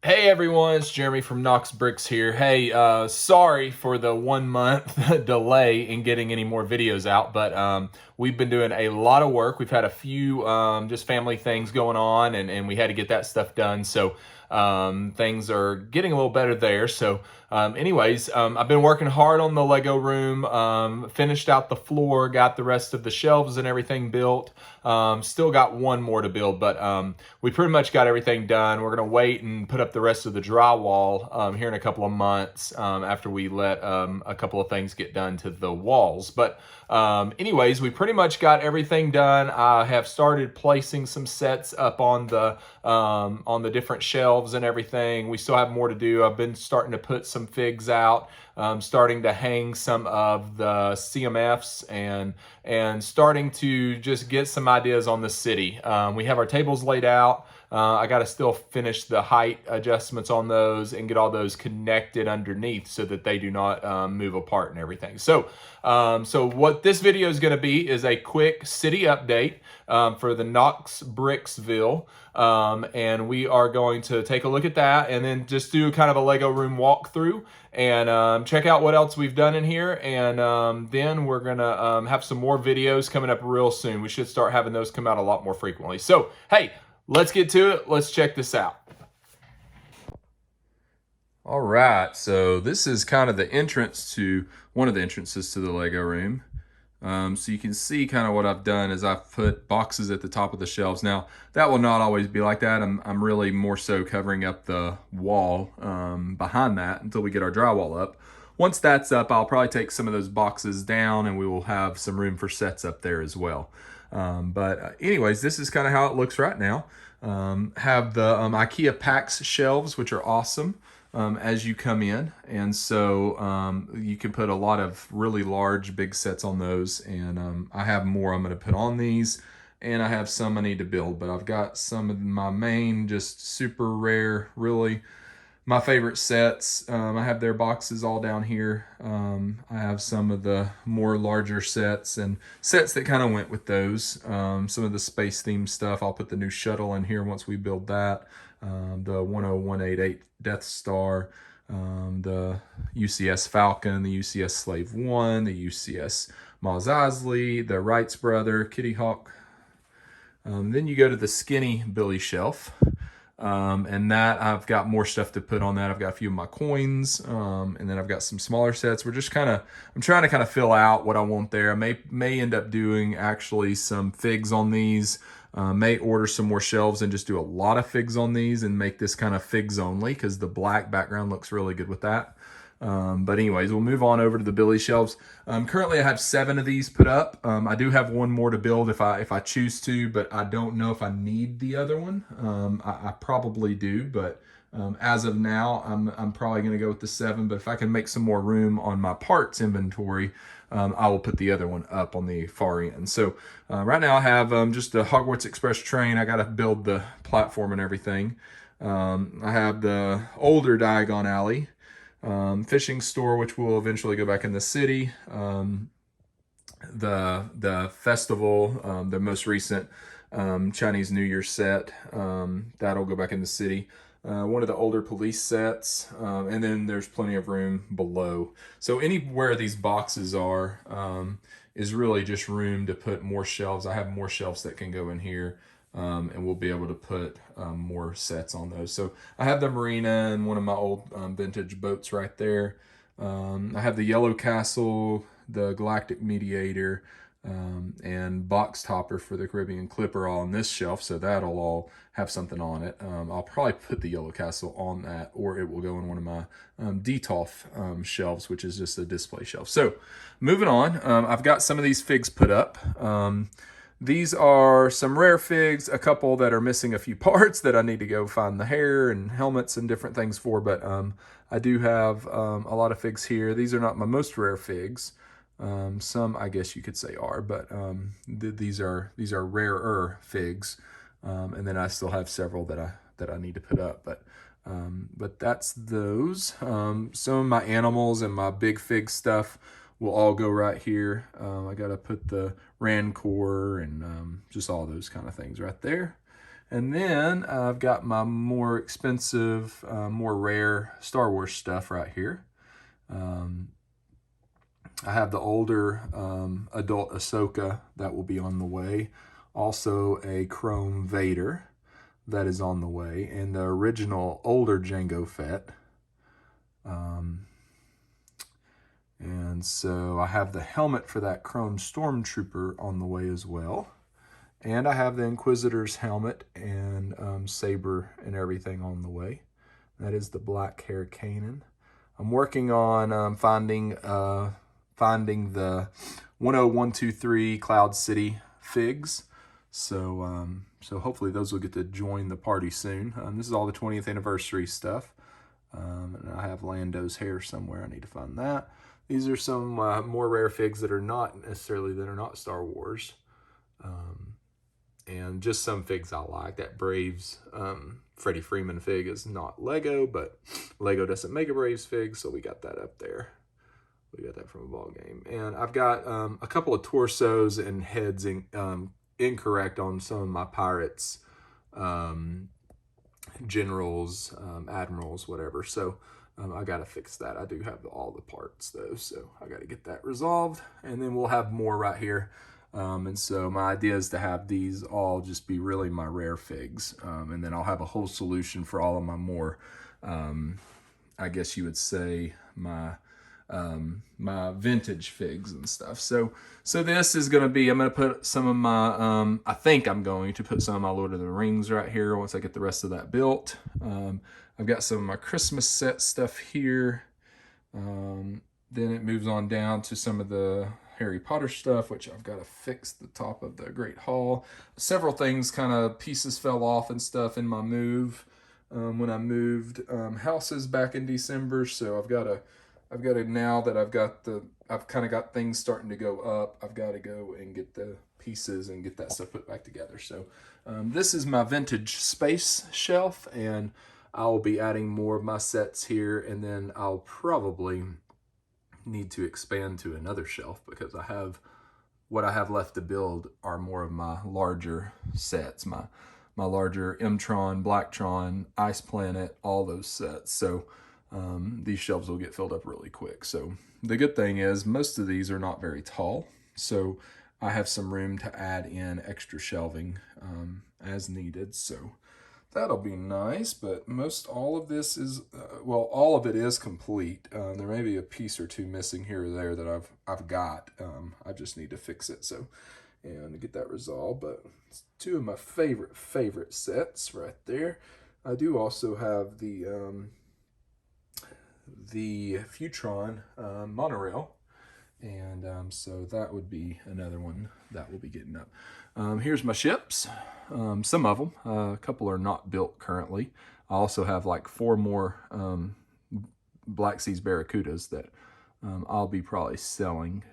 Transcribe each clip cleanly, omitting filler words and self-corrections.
Hey everyone, it's Jeremy from Knox Bricks here. Hey, sorry for the 1 month delay in getting any more videos out, but we've been doing a lot of work. We've had a few just family things going on, and we had to get that stuff done. So things are getting a little better there. So anyways, I've been working hard on the Lego room, finished out the floor, got the rest of the shelves and everything built. Still got one more to build, but we pretty much got everything done. We're going to wait and put up the rest of the drywall here in a couple of months after we let a couple of things get done to the walls. But anyways, we pretty much got everything done. I have started placing some sets up on the different shelves and everything. We still have more to do. I've been starting to put some figs out, starting to hang some of the CMFs and starting to just get some ideas on the city. We have our tables laid out. I got to still finish the height adjustments on those and get all those connected underneath so that they do not move apart and everything. So what this video is going to be is a quick city update for the Knox Bricksville. And we are going to take a look at that and then just do kind of a Lego room walkthrough and check out what else we've done in here. And then we're going to have some more videos coming up real soon. We should start having those come out a lot more frequently. So, hey, let's get to it. Let's check this out. All right, so this is kind of the entrance to one of the entrances to the Lego room. So you can see kind of what I've done is I've put boxes at the top of the shelves. Now, that will not always be like that. I'm really more so covering up the wall behind that until we get our drywall up. Once that's up, I'll probably take some of those boxes down and we will have some room for sets up there as well. But anyways, this is kind of how it looks right now. Have the IKEA PAX shelves, which are awesome. As you come in, and so you can put a lot of really large big sets on those, and I have more I'm going to put on these, and I have some I need to build, but I've got some of my main just super rare, really my favorite sets. I have their boxes all down here. I have some of the more larger sets and sets that kind of went with those. Some of the space themed stuff. I'll put the new shuttle in here once we build that. The 10188 Death Star, the UCS Falcon, the UCS Slave 1, the UCS Maz Eisley, the Wrights brother, Kitty Hawk. Then you go to the skinny Billy shelf. And that I've got more stuff to put on that. I've got a few of my coins, and then I've got some smaller sets. I'm trying to kind of fill out what I want there. I may end up doing actually some figs on these. May order some more shelves and just do a lot of figs on these and make this kind of figs only because the black background looks really good with that. But anyways, we'll move on over to the Billy shelves. Currently I have 7 of these put up. I do have one more to build if I choose to, but I don't know if I need the other one. I probably do, but as of now, I'm probably going to go with the 7, but if I can make some more room on my parts inventory, I will put the other one up on the far end. So right now I have just a Hogwarts Express train. I got to build the platform and everything. I have the older Diagon Alley fishing store, which will eventually go back in the city. The festival, the most recent Chinese New Year set, that'll go back in the city. One of the older police sets, and then there's plenty of room below. So anywhere these boxes are is really just room to put more shelves. I have more shelves that can go in here, and we'll be able to put more sets on those. So I have the marina and one of my old vintage boats right there. I have the Yellow Castle, the Galactic Mediator, and Box Topper for the Caribbean Clipper all on this shelf, so that'll all have something on it. I'll probably put the Yellow Castle on that, or it will go in one of my Detolf shelves, which is just a display shelf. So moving on, I've got some of these figs put up. These are some rare figs, a couple that are missing a few parts that I need to go find the hair and helmets and different things for, but I do have a lot of figs here. These are not my most rare figs. Some I guess you could say are, but these are rarer figs, and then I still have several that I need to put up. But that's those. Some of my animals and my big fig stuff will all go right here. I got to put the Rancor and just all those kind of things right there. And then I've got my more expensive, more rare Star Wars stuff right here. I have the older adult Ahsoka that will be on the way. Also a Chrome Vader that is on the way. And the original older Jango Fett. And so I have the helmet for that Chrome Stormtrooper on the way as well. And I have the Inquisitor's helmet and saber and everything on the way. That is the black hair Kanan. I'm working on finding the 10123 Cloud City figs. So hopefully those will get to join the party soon. This is all the 20th anniversary stuff. And I have Lando's hair somewhere. I need to find that. These are some more rare figs that are not Star Wars. And just some figs I like. That Braves Freddie Freeman fig is not Lego, but Lego doesn't make a Braves fig, so we got that up there. We got that from a ball game. And I've got a couple of torsos and heads incorrect on some of my Pirates, generals, admirals, whatever. So I got to fix that. I do have all the parts, though, so I got to get that resolved. And then we'll have more right here. And so my idea is to have these all just be really my rare figs. And then I'll have a whole solution for all of my more, I guess you would say, my vintage figs and stuff. So this is going to be, I'm going to put some of my, I think I'm going to put some of my Lord of the Rings right here once I get the rest of that built. I've got some of my Christmas set stuff here. Then it moves on down to some of the Harry Potter stuff, which I've got to fix the top of the Great Hall. Several things, kind of pieces fell off and stuff in my move when I moved houses back in December. So I've got to now that I've kind of got things starting to go up, I've got to go and get the pieces and get that stuff put back together. So this is my vintage space shelf, and I'll be adding more of my sets here, and then I'll probably need to expand to another shelf because what I have left to build are more of my larger sets, my larger M-Tron, Blacktron, Ice Planet, all those sets. So these shelves will get filled up really quick. So the good thing is most of these are not very tall, so I have some room to add in extra shelving as needed. So that'll be nice, but all of this is, all of it is complete. There may be a piece or two missing here or there that I've got. I just need to fix it, and get that resolved. But it's two of my favorite sets right there. I do also have the Futron monorail, and so that would be another one that will be getting up. Here's my ships. Some of them, a couple are not built currently. I also have like 4 more Black Seas Barracudas that I'll be probably selling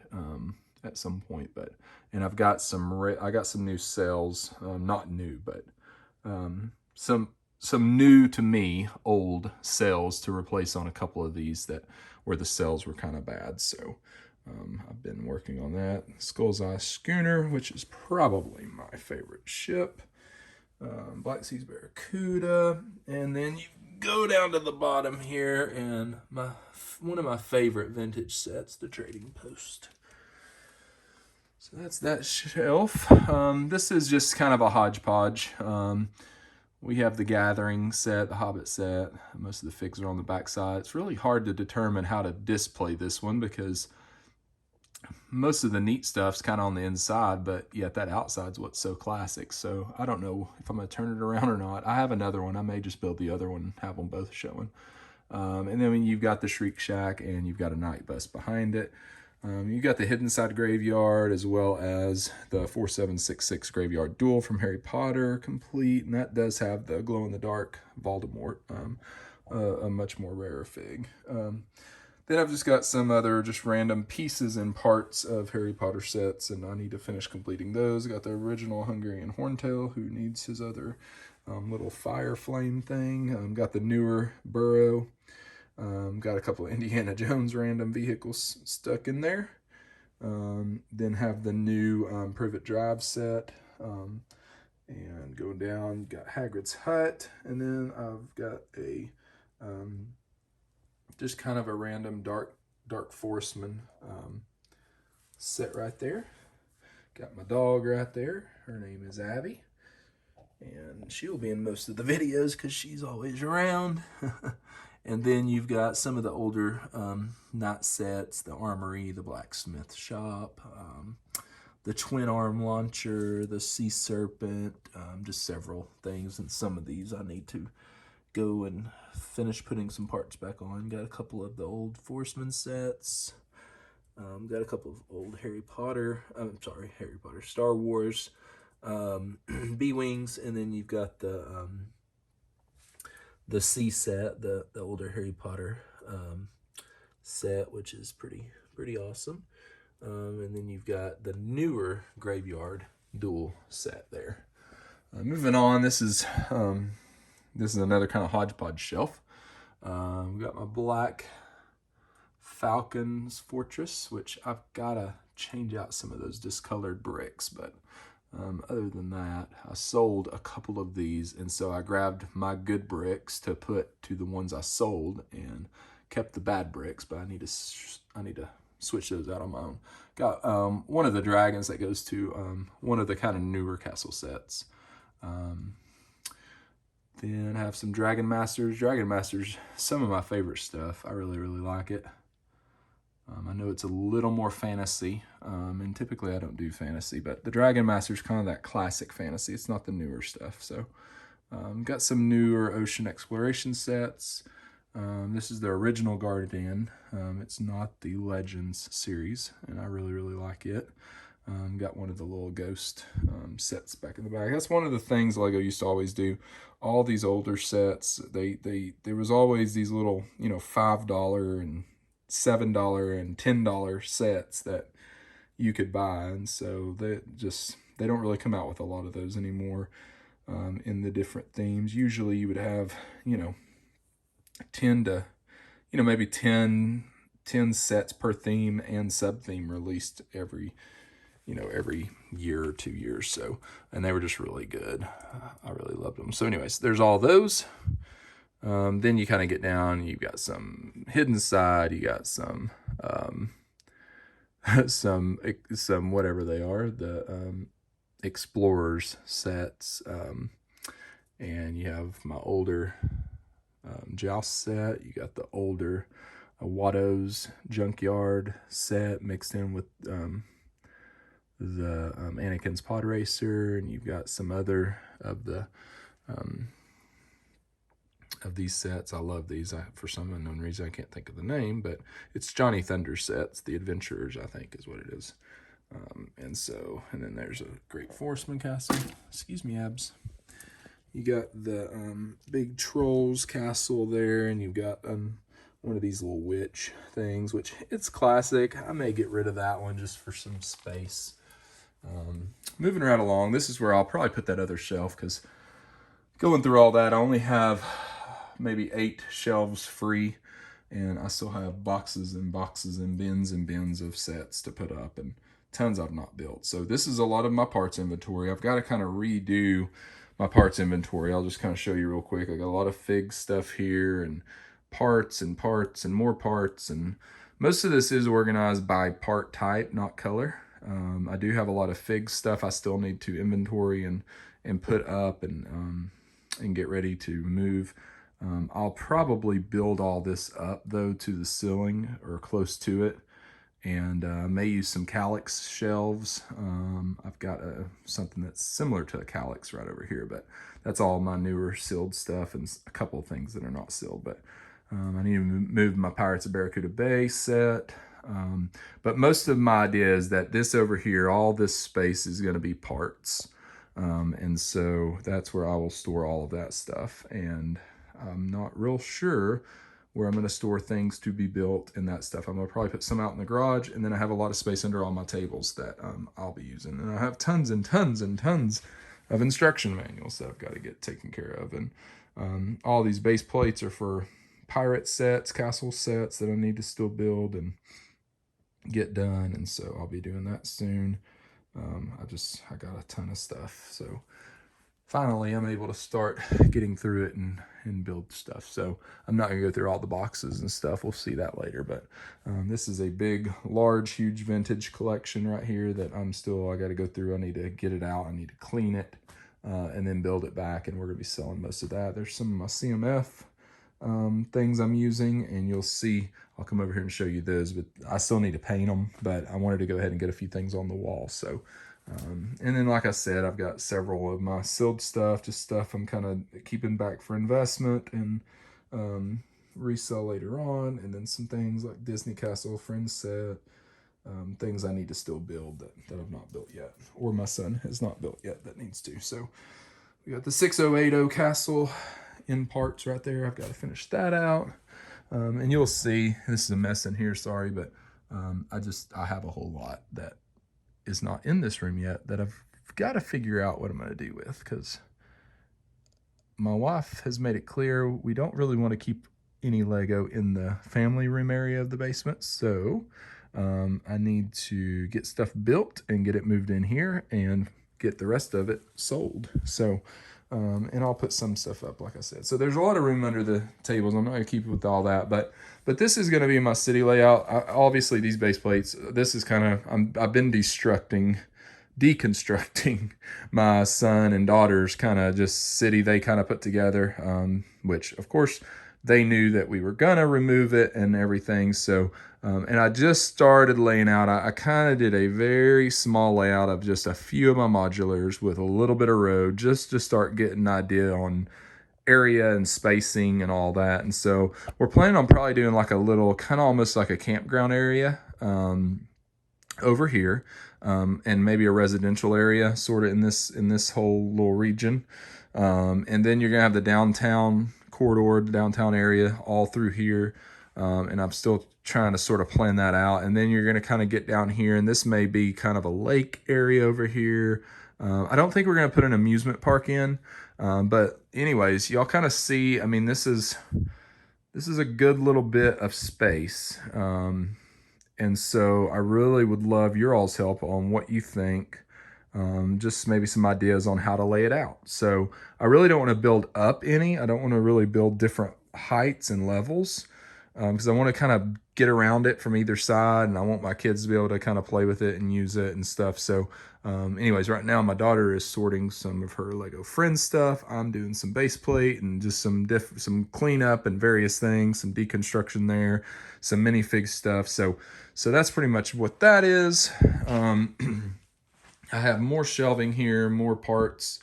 at some point. And I've got I got some new sails, not new, but some new to me old sails to replace on a couple of these where the sails were kind of bad. So I've been working on that. Skull's Eye Schooner, which is probably my favorite ship. Black Seas Barracuda. And then you go down to the bottom here, and one of my favorite vintage sets, the Trading Post. So that's that shelf. This is just kind of a hodgepodge. We have the Gathering set, the Hobbit set. Most of the figs are on the back side. It's really hard to determine how to display this one because most of the neat stuff's kind of on the inside, but yet that outside's what's so classic. So I don't know if I'm going to turn it around or not. I have another one. I may just build the other one and have them both showing. And then when you've got the Shriek Shack and you've got a Night Bus behind it. You've got the Hidden Side Graveyard as well as the 4766 Graveyard Duel from Harry Potter complete. And that does have the glow-in-the-dark Voldemort, a much more rarer fig. Then I've just got some other just random pieces and parts of Harry Potter sets, and I need to finish completing those. I got the original Hungarian Horntail, who needs his other little fire flame thing. Got the newer Burrow. Got a couple of Indiana Jones random vehicles stuck in there. Then have the new Privet Drive set. And going down, got Hagrid's hut, and then I've got a just kind of a random dark forestman set right there. Got my dog right there. Her name is Abby, and she'll be in most of the videos because she's always around. And then you've got some of the older knot sets, the armory, the blacksmith shop, the twin arm launcher, the sea serpent, just several things. And some of these I need to go and finish putting some parts back on. Got a couple of the old Forceman sets. Got a couple of old Harry Potter, Star Wars B-Wings, and then you've got the C set, the older Harry Potter set, which is pretty awesome. And then you've got the newer Graveyard Duel set there. Moving on, this is another kind of hodgepodge shelf. We've got my black Falcon's Fortress, which I've got to change out some of those discolored bricks, but other than that, I sold a couple of these, and so I grabbed my good bricks to put to the ones I sold and kept the bad bricks, but I need to switch those out on my own. Got one of the dragons that goes to one of the kind of newer castle sets. Then I have some Dragon Masters. Dragon Masters, some of my favorite stuff. I really like it. I know it's a little more fantasy, and typically I don't do fantasy, but the Dragon Master's kind of that classic fantasy. It's not the newer stuff. So got some newer ocean exploration sets. This is the original Guardian. It's not the Legends series, and I really like it. Got one of the little ghost sets back in the back. That's one of the things Lego used to always do. All these older sets, there was always these little, $5 and $7 and $10 sets that you could buy, and so they don't really come out with a lot of those anymore in the different themes. Usually you would have 10 to maybe 10 sets per theme and sub theme released every year or 2 years. So, and they were just really good. I really loved them. So anyways, there's all those. Then you kind of get down, you've got some hidden side, you got some some whatever they are, the explorers sets, and you have my older joust set. You got the older Watto's junkyard set mixed in with the Anakin's pod racer, and you've got some other of the of these sets. I love these. For some unknown reason, I can't think of the name, but it's Johnny Thunder sets. The Adventurers, I think, is what it is. And then there's a Great Forceman castle. Excuse me, abs. You got the big Trolls castle there, and you've got one of these little witch things, which it's classic. I may get rid of that one just for some space. Moving right along, this is where I'll probably put that other shelf, because going through all that, I only have maybe 8 shelves free, and I still have boxes and boxes and bins of sets to put up, and tons I've not built. So this is a lot of my parts inventory. I've got to kind of redo my parts inventory. I'll just kind of show you real quick. I got a lot of fig stuff here, and parts and more parts, and most of this is organized by part type, not color. I do have a lot of fig stuff I still need to inventory and put up and get ready to move. I'll probably build all this up though to the ceiling or close to it, and may use some calyx shelves. I've got something that's similar to a calyx right over here, but that's all my newer sealed stuff and a couple of things that are not sealed. But I need to move my Pirates of Barracuda Bay set. But most of my idea is that this over here, all this space is going to be parts. And so that's where I will store all of that stuff. And I'm not real sure where I'm going to store things to be built in that stuff. I'm going to probably put some out in the garage, and then I have a lot of space under all my tables that I'll be using. And I have tons and tons and tons of instruction manuals that I've got to get taken care of. And all these base plates are for pirate sets, castle sets that I need to still build and get done. And so I'll be doing that soon. I got a ton of stuff. So finally I'm able to start getting through it and build stuff. So I'm not gonna go through all the boxes and stuff. We'll see that later. But this is a big, large, huge vintage collection right here that I got to go through. I need to get it out. I need to clean it and then build it back. And we're gonna be selling most of that. There's some of my CMF things I'm using, and you'll see, I'll come over here and show you those, but I still need to paint them, but I wanted to go ahead and get a few things on the wall. So and then, like I said, I've got several of my sealed stuff, just stuff I'm kind of keeping back for investment and resell later on. And then some things like Disney Castle Friends set, things I need to still build that I've not built yet, or my son has not built yet that needs to. So we got the 6080 castle in parts right there. I've got to finish that out. And you'll see, this is a mess in here, sorry, but I have a whole lot that is not in this room yet that I've got to figure out what I'm going to do with, because my wife has made it clear we don't really want to keep any Lego in the family room area of the basement. So I need to get stuff built and get it moved in here and get the rest of it sold. So and I'll put some stuff up, like I said. So there's a lot of room under the tables. I'm not going to keep it with all that, but this is going to be my city layout. Obviously, these base plates, this is kind of, I've been deconstructing my son and daughter's kind of just city they kind of put together, which, of course, they knew that we were going to remove it and everything. So, and I just started laying out. I kind of did a very small layout of just a few of my modulars with a little bit of road, just to start getting an idea on area and spacing and all that. And so we're planning on probably doing like a little, kind of almost like a campground area over here, and maybe a residential area sort of in this whole little region. And then you're gonna have the downtown corridor, the downtown area all through here. And I'm still trying to sort of plan that out. And then you're going to kind of get down here, and this may be kind of a lake area over here. I don't think we're going to put an amusement park in, but anyways, y'all kind of see, I mean, this is a good little bit of space. And so I really would love your all's help on what you think. Just maybe some ideas on how to lay it out. So I really don't want to build up any. I don't want to really build different heights and levels, because I want to kind of get around it from either side, and I want my kids to be able to kind of play with it and use it and stuff. So anyways, right now my daughter is sorting some of her Lego Friends stuff. I'm doing some base plate and just some cleanup and various things, some deconstruction there, some minifig stuff. So that's pretty much what that is. I have more shelving here, more parts,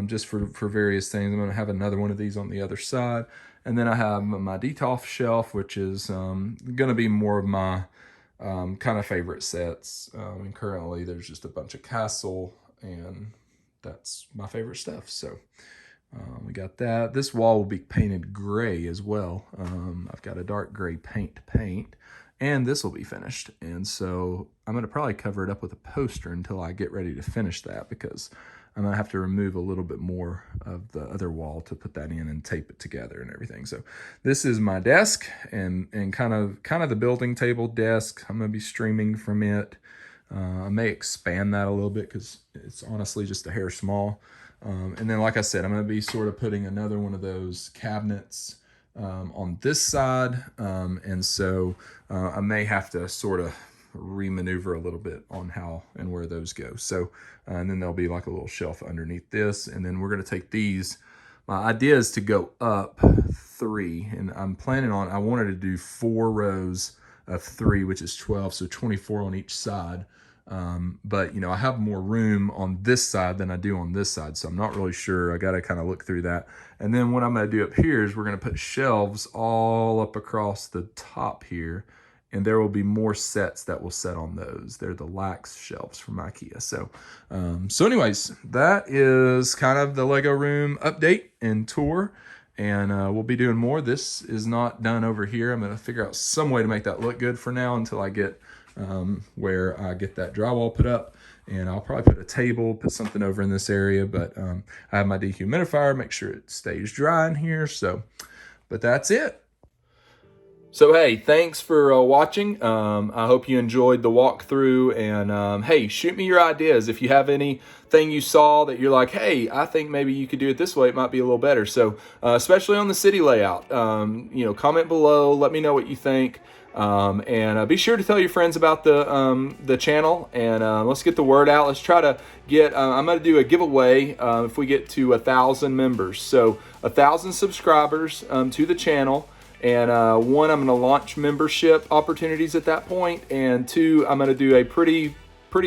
just for various things. I'm going to have another one of these on the other side. And then I have my detolf shelf, which is going to be more of my kind of favorite sets. And currently there's just a bunch of Castle, and that's my favorite stuff. So we got that. This wall will be painted gray as well. I've got a dark gray paint to paint. And this will be finished. And so I'm going to probably cover it up with a poster until I get ready to finish that, because I'm going to have to remove a little bit more of the other wall to put that in and tape it together and everything. So this is my desk and kind of the building table desk. I'm going to be streaming from it. I may expand that a little bit because it's honestly just a hair small. And then, like I said, I'm going to be sort of putting another one of those cabinets on this side, and so I may have to sort of remaneuver a little bit on how and where those go. So and then there'll be like a little shelf underneath this, and then we're going to take these. My idea is to go up 3, and I'm planning on, I wanted to do 4 rows of 3, which is 12, so 24 on each side. But you know, I have more room on this side than I do on this side, so I'm not really sure. I got to kind of look through that. And then what I'm going to do up here is we're going to put shelves all up across the top here, and there will be more sets that will set on those. They're the Lax shelves from IKEA. So anyways, that is kind of the Lego room update and tour. And we'll be doing more. This is not done over here. I'm going to figure out some way to make that look good for now until I get where I get that drywall put up. And I'll probably put a table, put something over in this area. But I have my dehumidifier, make sure it stays dry in here. So, but that's it. So hey, thanks for watching. I hope you enjoyed the walkthrough, and hey, shoot me your ideas. If you have anything you saw that you're like, hey, I think maybe you could do it this way, it might be a little better. So especially on the city layout, comment below, let me know what you think. And be sure to tell your friends about the channel, and let's get the word out. Let's try to get, I'm going to do a giveaway if we get to 1,000 members. So 1,000 subscribers to the channel. And one, I'm going to launch membership opportunities at that point, and two, I'm going to do a pretty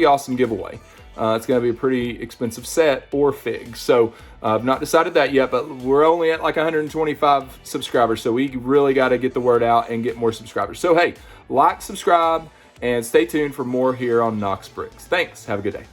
awesome giveaway. It's going to be a pretty expensive set or fig. So I've not decided that yet, but we're only at like 125 subscribers, so we really got to get the word out and get more subscribers. So hey, like, subscribe, and stay tuned for more here on Knox Bricks. Thanks. Have a good day.